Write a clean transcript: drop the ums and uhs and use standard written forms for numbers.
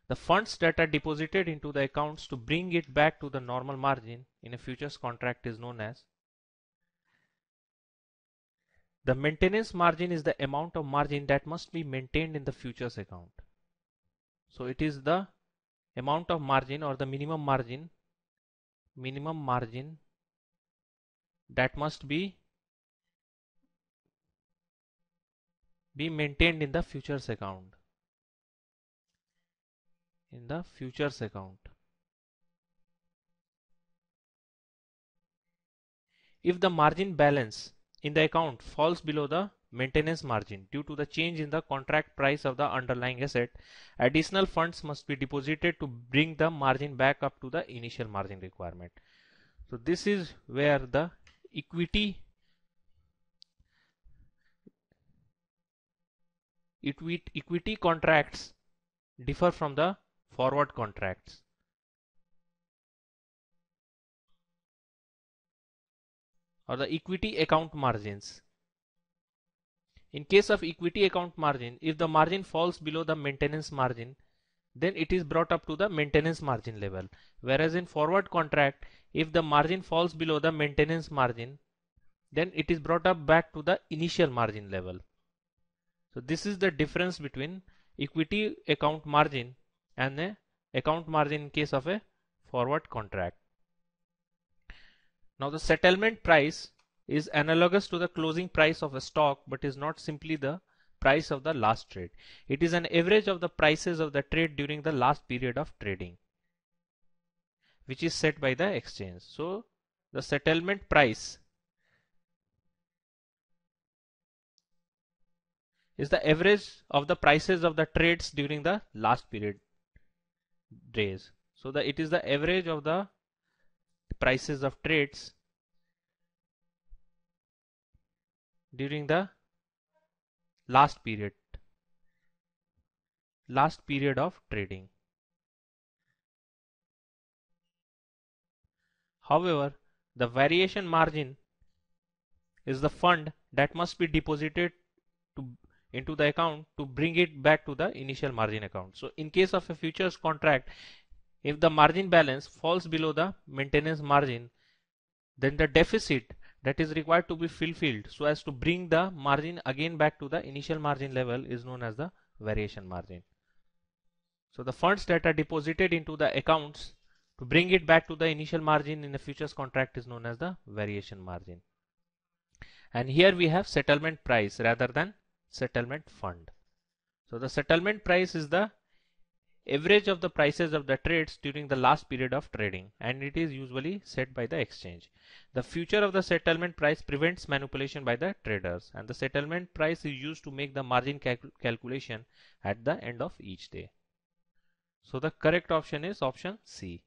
The funds that are deposited into the accounts to bring it back to the normal margin in a futures contract is known as. The maintenance margin is the amount of margin that must be maintained in the futures account. So it is the amount of margin or the minimum margin that must be maintained in the futures account. If the margin balance in the account falls below the maintenance margin due to the change in the contract price of the underlying asset, additional funds must be deposited to bring the margin back up to the initial margin requirement. So this is where the equity contracts differ from the forward contracts. Or the equity account margins. In case of equity account margin, if the margin falls below the maintenance margin, then it is brought up to the maintenance margin level. Whereas in forward contract, if the margin falls below the maintenance margin, then it is brought up back to the initial margin level. So this is the difference between equity account margin and the account margin in case of a forward contract. Now the settlement price is analogous to the closing price of a stock, but is not simply the price of the last trade. It is an average of the prices of the trade during the last period of trading, which is set by the exchange. So the settlement price is the average of the prices of the trades during the last period days. So it is the average of the prices of trades during the last period of trading. However, the variation margin is the fund that must be deposited into the account to bring it back to the initial margin account. So in case of a futures contract, if the margin balance falls below the maintenance margin, then the deficit that is required to be fulfilled so as to bring the margin again back to the initial margin level is known as the variation margin. So the funds that are deposited into the accounts to bring it back to the initial margin in a futures contract is known as the variation margin. And here we have settlement price rather than settlement fund. So the settlement price is the average of the prices of the trades during the last period of trading, and it is usually set by the exchange. The future of the settlement price prevents manipulation by the traders, and the settlement price is used to make the margin calculation at the end of each day. So the correct option is option C.